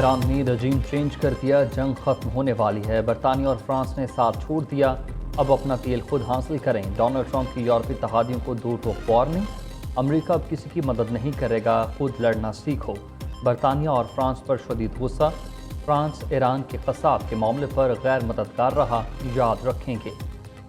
Iran ने रजीम change कर दिया, जंग खत्म होने वाली है। बरतानिया और फ्रांस ने साथ छोड़ दिया, अब अपना तेल खुद हासिल करें। डोनाल्ड ट्रंप की यूरोपीय इत्तेहादियों को दूर टोक वार्निंग। अमेरिका अब किसी की मदद नहीं करेगा, खुद लड़ना सीखो। बरतानिया और फ्रांस पर शदीद गुस्सा। फ्रांस ईरान के क़साब के मामले पर गैर मददगार रहा, याद रखेंगे।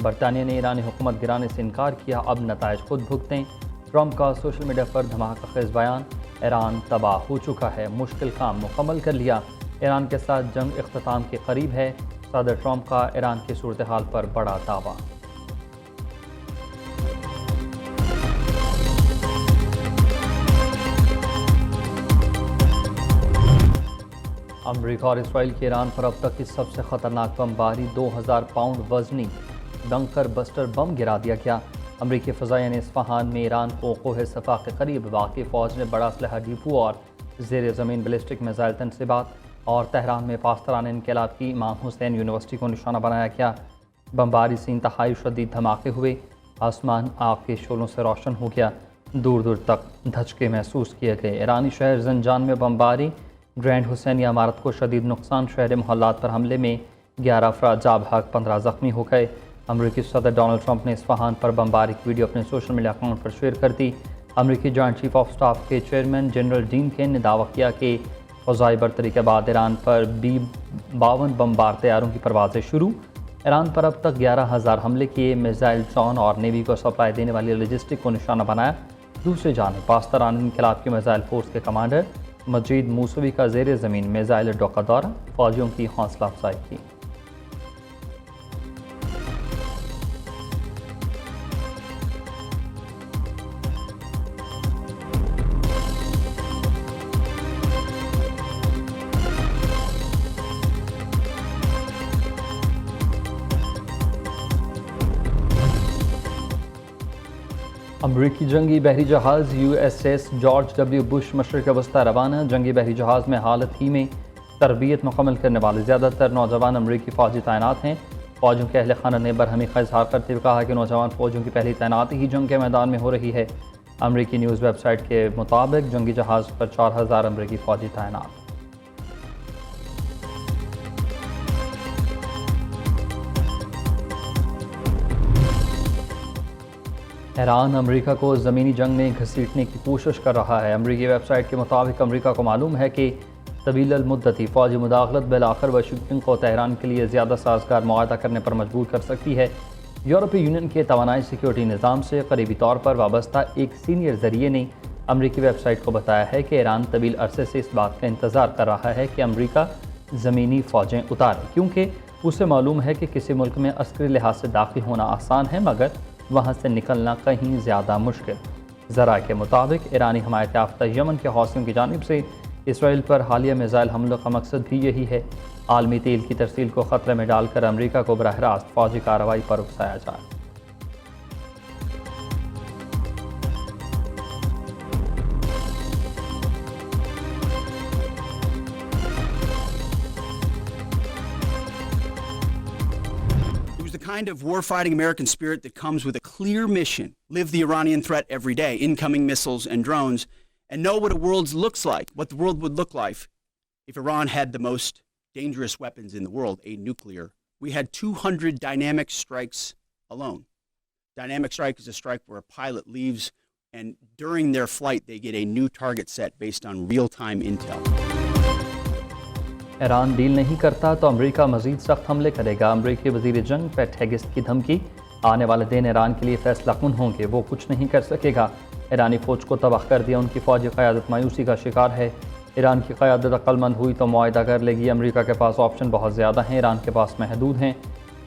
बरतानिया ने ईरानी हुकूमत गिराने से इनकार किया, अब नताइज खुद भुगतें। ट्रंप का सोशल मीडिया पर धमाका खेज बयान। ईरान तबाह हो चुका है, मुश्किल काम मुकम्मल कर लिया। ईरान के साथ जंग इख्तिताम के करीब है। सदर ट्रंप का ईरान की सूरत हाल पर बड़ा दावा। अमरीका और इसराइल के ईरान पर अब तक की सबसे खतरनाक बमबारी। 2000 पाउंड वजनी बंकर बस्टर बम गिरा दिया गया। अमरीकी फ़ज़ाइया ने इस्फहान में ईरान को कोह सफ़ा के करीब वाक़ई फ़ौज ने बड़ा असलहा डिपो और ज़ेर ज़मीन बैलिस्टिक मिसाइल तनसीबात। और तेहरान में पास्तरान इनकलाब की इमाम हुसैन यूनिवर्सिटी को निशाना बनाया गया। बमबारी से इंतहाई शदीद धमाके हुए, आसमान आग के शोलों से रोशन हो गया, दूर दूर तक धचके महसूस किए गए। ईरानी शहर जंजान में बमबारी, ग्रैंड हुसैनिया इमारत को शदीद नुकसान। शहर मोहल्लात पर हमले में 11 अफराद जाँ बहक, 15 ज़ख्मी हो गए। अमरीकी सदर डोनाल्ड ट्रंप ने इस्फहान पर बमबारी की वीडियो अपने सोशल मीडिया अकाउंट पर शेयर कर दी। अमरीकी जॉइंट चीफ ऑफ स्टाफ के चेयरमैन जनरल डीन केन ने दावा किया कि फ़ज़ाई बर्तरी के बाद ईरान पर B-52 बमबार तैयारों की परवाज़ें शुरू। ईरान पर अब तक 11,000 हमले किए। मिसाइल, ड्रोन और नेवी को सप्लाई देने वाली लॉजिस्टिक को निशाना बनाया। दूसरी जानिब पास्तरान इनकलाब की मिसाइल फोर्स के कमांडर मजीद मूसवी का ज़ेर ज़मीन मिसाइल अड्डों का दौरा, फ़ौजियों की हौसला अफजाई की। अमरीकी जंगी बहरी जहाज़ USS जॉर्ज W. बुश मशरिक़ वस्ता रवाना। जंगी बहरी जहाज़ में हालत ही में तरबियत मुकम्मल करने वाले ज़्यादातर नौजवान अमरीकी फ़ौजी तैनात हैं। फ़ौजियों के अहल खाना ने बरहमी का इज़हार करते हुए कहा कि नौजवान फ़ौजियों की पहली तैनाती ही जंग के मैदान में हो रही है। अमरीकी न्यूज़ वेबसाइट के मुताबिक जंगी जहाज़ पर 4000 अमरीकी फ़ौजी तैनात। ईरान अमरीका को ज़मीनी जंग में घसीटने की कोशिश कर रहा है। अमरीकी वेबसाइट के मुताबिक अमरीका को मालूम है कि तवील मुद्दती फ़ौजी मुदाखलत बिलाखिर वाशिंगटन को तेहरान के लिए ज़्यादा साजगार मुआहदा करने पर मजबूर कर सकती है। यूरोपीय यूनियन के तवानाई सिक्योरिटी निज़ाम से करीबी तौर पर वाबस्ता एक सीनियर ज़रिए ने अमरीकी वेबसाइट को बताया है कि ईरान तवील अरसे से इस बात का इंतज़ार कर रहा है कि अमरीका ज़मीनी फ़ौजें उतारे, क्योंकि उसे मालूम है कि किसी मुल्क में अस्करी लिहाज से दाखिल होना आसान है, मगर वहाँ से निकलना कहीं ज़्यादा मुश्किल। ज़रा के मुताबिक ईरानी हमायत याफ्ता यमन के हौसियों की जानिब से इसराइल पर हालिया मिसाइल हमलों का मकसद भी यही है, आलमी तेल की तरसील को ख़तरे में डालकर अमरीका को बराह रास्त फ़ौजी कार्रवाई पर उकसाया जाए। Kind of war-fighting American spirit that comes with a clear mission: live the Iranian threat every day, incoming missiles and drones, and know what a world looks like, what the world would look like if Iran had the most dangerous weapons in the world, a nuclear. We had 200 dynamic strikes alone. Dynamic strike is a strike where a pilot leaves and during their flight they get a new target set based on real-time intel. Iran deal नहीं करता तो अमरीका मजीद सख्त हमले करेगा। अमरीकी वजीर जंग PAT हेगिस्ट की धमकी। आने वाले दिन ईरान के लिए फैसला कुन होंगे, वो कुछ नहीं कर सकेगा। ईरानी फ़ौज को तबाह कर दिया, उनकी फ़ौजी क़यादत मायूसी का शिकार है। ईरान की क़यादत अक्लमंद हुई तो मुआहिदा कर लेगी। अमरीका के पास ऑप्शन बहुत ज़्यादा हैं, ईरान के पास महदूद हैं।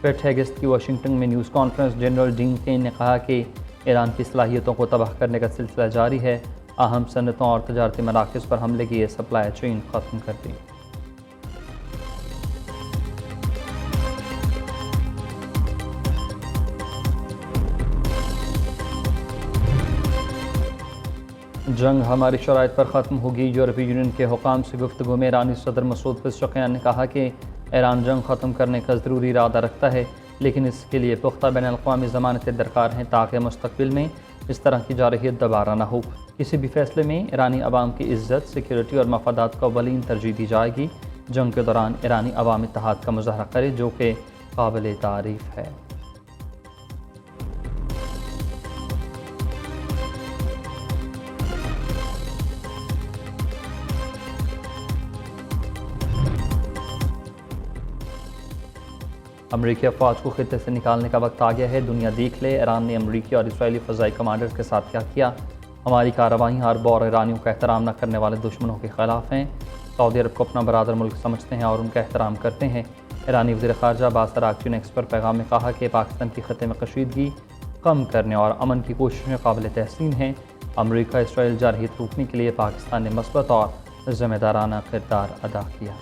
पैट हेगिस्ट की वाशिंगटन में न्यूज़ कॉन्फ्रेंस। जनरल डीन केन ने कहा कि ईरान की सलाहियतों को तबाह करने का सिलसिला जारी है। अहम सनतों और तजारती मराकज़ पर हमले की सप्लाई चेन ख़त्म कर दी। जंग हमारी शराइत पर ख़त्म होगी। यूरोपीय यूनियन के हुकाम से गुफ्तगू में ईरानी सदर मसूद पेज़ेश्कियान ने कहा कि ईरान जंग ख़त्म करने का ज़रूरी इरादा रखता है, लेकिन इसके लिए पुख्ता बैन-अल-अक़वामी ज़मानतें दरकार हैं ताकि मुस्तक़बिल में इस तरह की जारहियत दोबारा न हो। किसी भी फैसले में ईरानी अवाम की इज्जत, सिक्योरिटी और मफादात को अवलीन तरजीह दी जाएगी। जंग के दौरान ईरानी अवाम इत्तेहाद का मुजाहरा करे, जो कि काबिल तारीफ है। अमरीकी अफवाज को खित्ते से निकालने का वक्त आ गया है। दुनिया देख ले, ईरान ने अमरीकी और इसराइली फ़ज़ाई कमांडर्स के साथ क्या किया। हमारी कार्रवाई अरब और ईरानियों का एहतराम न करने वाले दुश्मनों के ख़िलाफ़ हैं। सऊदी अरब को अपना बरादर मुल्क समझते हैं और उनका एहतराम करते हैं। ईरानी वज़ीर ख़ारजा अब्बास अराग़ची ने एक्स पर पैगाम में कहा कि पाकिस्तान की ख़त्े में कशीदगी कम करने और अमन की कोशिशें काबिल तहसीन हैं। अमरीका इसराइल जारहियत रोकने के लिए पाकिस्तान ने मस्बत और ज़िम्मेदाराना किरदार अदा किया।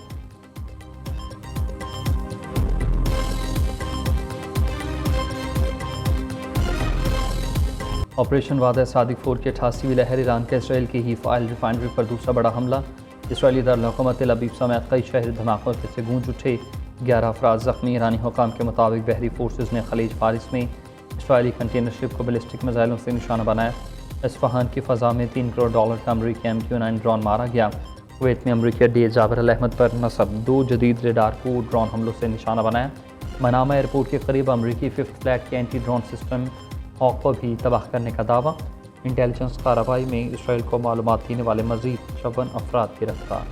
ऑपरेशन वादा सादिक 4 की 88वीं लहर, ईरान के इसराइल की ही ऑयल रिफाइनरी पर दूसरा बड़ा हमला। इसराइली दारुल-हुकूमत तेल अवीव समेत कई शहर धमाकों से गूंज उठे। 11 अफराद ज़ख्मी। ईरानी हुकाम के मुताबिक बहरी फोर्सेज ने खलीज फारिस में इसराइली कंटेनर शिप को बैलिस्टिक मिसाइलों से निशाना बनाया। इस्फहान की फ़ज़ा में $3 करोड़ का अमरीकी MQ-9 ड्रोन मारा गया। कुवैत में अमरीकी अड्डे जाबिर अल अहमद पर नस्ब 2 जदीद रेडार को ड्रोन हमलों से निशाना बनाया। मनामा एयरपोर्ट के करीब अमरीकी 5th फ्लैट के एंटी ड्रोन सिस्टम हॉक को भी तबाह करने का दावा। इंटेलिजेंस कार्रवाई में इसराइल को मालूमात देने वाले मज़ीद 54 अफराद गिरफ्तार।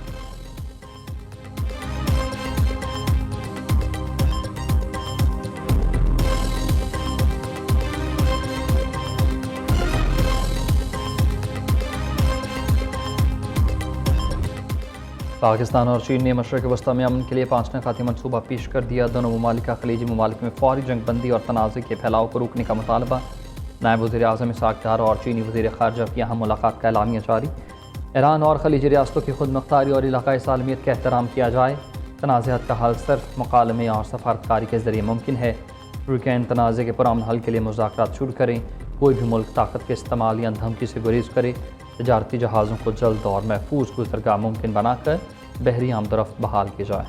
पाकिस्तान और चीन ने मशरक़ वस्ती में अमन के लिए 5 नकाती मनसूबा पेश कर दिया। दोनों ममालिक का खलीजी ममालिक में फौरी जंगबंदी और तनाज़े के फैलाव को रोकने का मुतालबा। नायब वज़ीर आज़म इसहाक़ डार और चीनी वज़ीर ख़ारजा की अहम मुलाकात का एलामिया जारी। ईरान और खलीजी रियासतों की खुद मुख्तारी और इलाक़ाई सालमियत का एहतराम किया जाए। तनाज़ात का हल सिर्फ मुकालमे और सफारतकारी के ज़रिए मुमकिन है। रुकैन तनाज़े के पुरअमन हल के लिए मुज़ाकरात शुरू करें। कोई भी मुल्क ताकत के इस्तेमाल या धमकी से गुरेज करे। तजारती जहाज़ों को जल्द और महफूज गुज़रगाह मुमकिन बनाकर बहरी आमदरफ्त बहाल की जाए।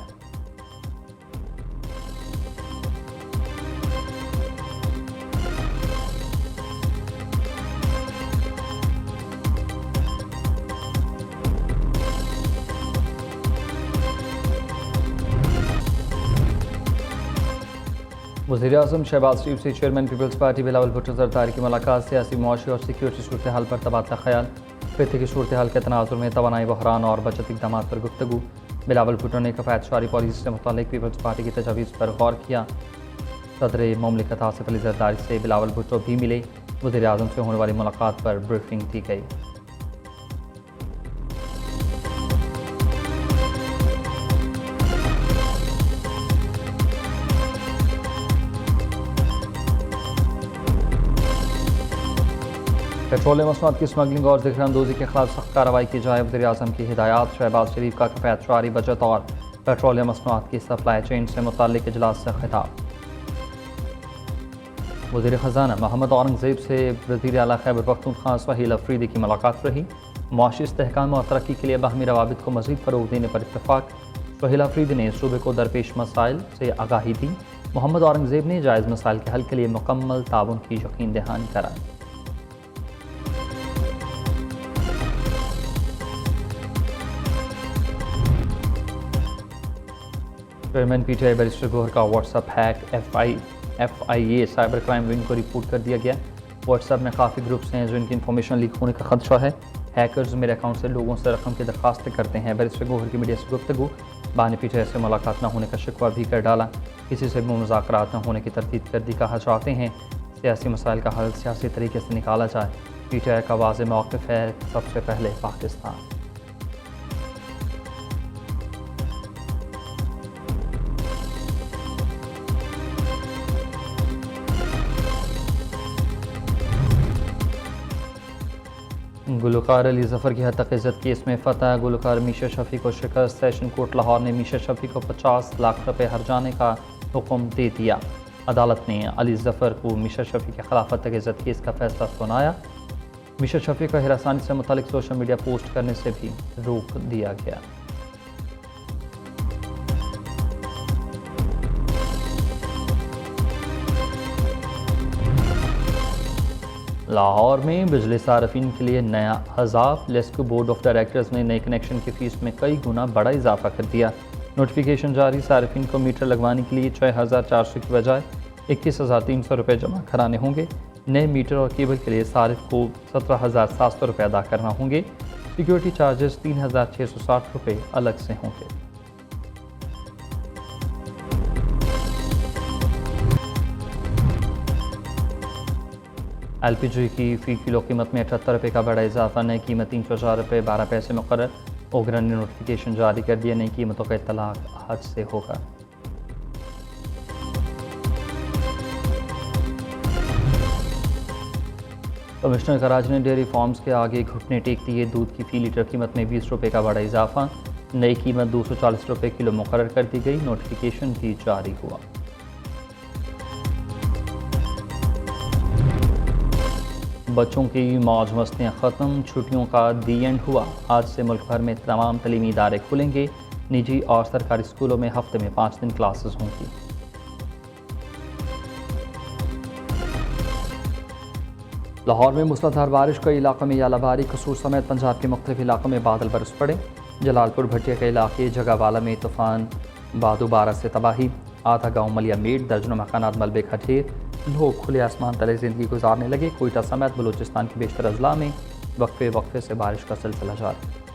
वज़ीर-ए-आज़म शहबाज शरीफ से चेयरमैन पीपल्स पार्टी बिलावल भुट्टो ज़रदारी की मुलाकात। सियासी, मुआशी और सिक्योरिटी सूरत हाल पर तबादला ख्याल। खित्ते की सूरत हाल के तनाज़ुर में तवानाई बहरान और बचत इक़दाम पर गुफ्तगू। बिलावल भुट्टो ने कफ़ायतशारी पॉलिसी से मुतालिक पीपल्स पार्टी की तजावीज़ पर गौर किया। सदर मुमलिकत आसिफ अली ज़रदारी से बिलावल भुट्टो भी मिले। वज़ीर-ए-आज़म से होने वाली मुलाकात पर ब्रीफिंग दी गई। पेट्रोलियम मसनूआत की स्मगलिंग और ज़िक्र अंदोज़ी के खिलाफ सख्त कार्रवाई की जाए। वज़ीर-ए-आज़म की हिदायत। शहबाज शरीफ का कफ़ायतशारी, बचत और पेट्रोलियम मसनूआत की सप्लाई चेन से मुताल्लिक़ इजलास से खिताब। वज़ीर ख़ज़ाना मोहम्मद औरंगज़ेब से वज़ीर आला खैबर पख्तूनख्वा सुहेल अफरीदी की मुलाकात रही। मुआशी इस्तेहकाम और तरक्की के लिए बाहमी रवाबित को मज़ीद फ़रोग़ देने पर इत्तफ़ाक़। सुहेल अफरीदी ने सूबे को दरपेश मसाइल से आगाही दी। मोहम्मद औरंगज़ेब ने जायज़ मसाइल के हल के लिए मुकम्मल ताउन की यकीन दहानी कराई। चेयरमैन PTI बैरिस्टर गौहर का WhatsApp hack. FIA cyber crime wing को रिपोर्ट कर दिया गया। व्हाट्सएप में काफ़ी ग्रुप्स हैं जिनकी इन्फॉर्मेशन लीक होने का खदशा है। हैकर्स मेरे अकाउंट से लोगों से रकम की दरख्वास्तें करते हैं। बैरिस्टर गौहर की मीडिया से गुफ्तगू। बानी PTI से मुलाकात न होने का शिकवा भी कर डाला। किसी से भी मुज़ाकरात न होने की तरदीद कर दी। कहा चाहते हैं सियासी मसाइल का हल सियासी तरीके से निकाला जाए। PTI का वाज़ेह मौक़िफ़ है, सबसे पहले पाकिस्तान। गुलकार अली ज़फ़र की हद तक इज़्ज़त केस में फ़तह। गुलकार मीशा शफ़ी को शिकस्त। सेशन कोर्ट लाहौर ने मीशा शफ़ी को 50 लाख रुपये हर्जाने का हुक्म दे दिया। अदालत ने अली ज़फ़र को मीशा शफ़ी के खिलाफ हद तक इज़्ज़त केस का फैसला सुनाया। मीशा शफ़ी को हिरासानी से मुतालिक सोशल मीडिया पोस्ट करने से भी रोक दिया गया। लाहौर में बिजली सार्फिन के लिए नया अजाब। लेस्को बोर्ड ऑफ डायरेक्टर्स ने नए कनेक्शन की फीस में कई गुना बड़ा इजाफा कर दिया। नोटिफिकेशन जारी, सार्फिन को मीटर लगवाने के लिए 6,400 की बजाय 21,300 रुपये जमा कराने होंगे। नए मीटर और केबल के लिए सारिफ को 17,700 रुपये अदा करना होंगे। सिक्योरिटी चार्जेस 3,660 रुपये अलग से होंगे। LPG की फ़ी किलो कीमत में 78 रुपये का बड़ा इजाफा। नई कीमत 304 रुपये 12 पैसे मुकर्रर। ओगरन ने नोटिफिकेशन जारी कर दिया। नई कीमतों का इत्तलाक आज से होगा। कमिश्नर कराची ने डेयरी फार्म्स के आगे घुटने टेक दिए। दूध की फ़ी लीटर कीमत में 20 रुपये का बड़ा इजाफा। नई कीमत 240 रुपये किलो मुकर्रर कर दी गई। नोटिफिकेशन भी जारी हुआ। बच्चों की मौज मस्तियाँ ख़त्म, छुट्टियों का दी एंड हुआ। आज से मुल्क भर में तमाम तलीमी इदारे खुलेंगे। निजी और सरकारी स्कूलों में हफ्ते में 5 दिन क्लासेस होंगी। लाहौर में मूसलाधार बारिश, कई इलाकों में यालाबारी। कसूर समेत पंजाब के मुख्तलिफ इलाकों में बादल बरस पड़े। जलालपुर भटिया के इलाके जगावाला में तूफ़ान बादुबारा से तबाही। आधा गाँव मलिया मेट, दर्जनों मकानात मलबे का ढेर। लोग खुले आसमान तले ज़िंदगी गुजारने लगे। कोयटा समेत बलूचिस्तान के बेशतर अजला में वक्फे वक्फे से बारिश का सिलसिला जारी।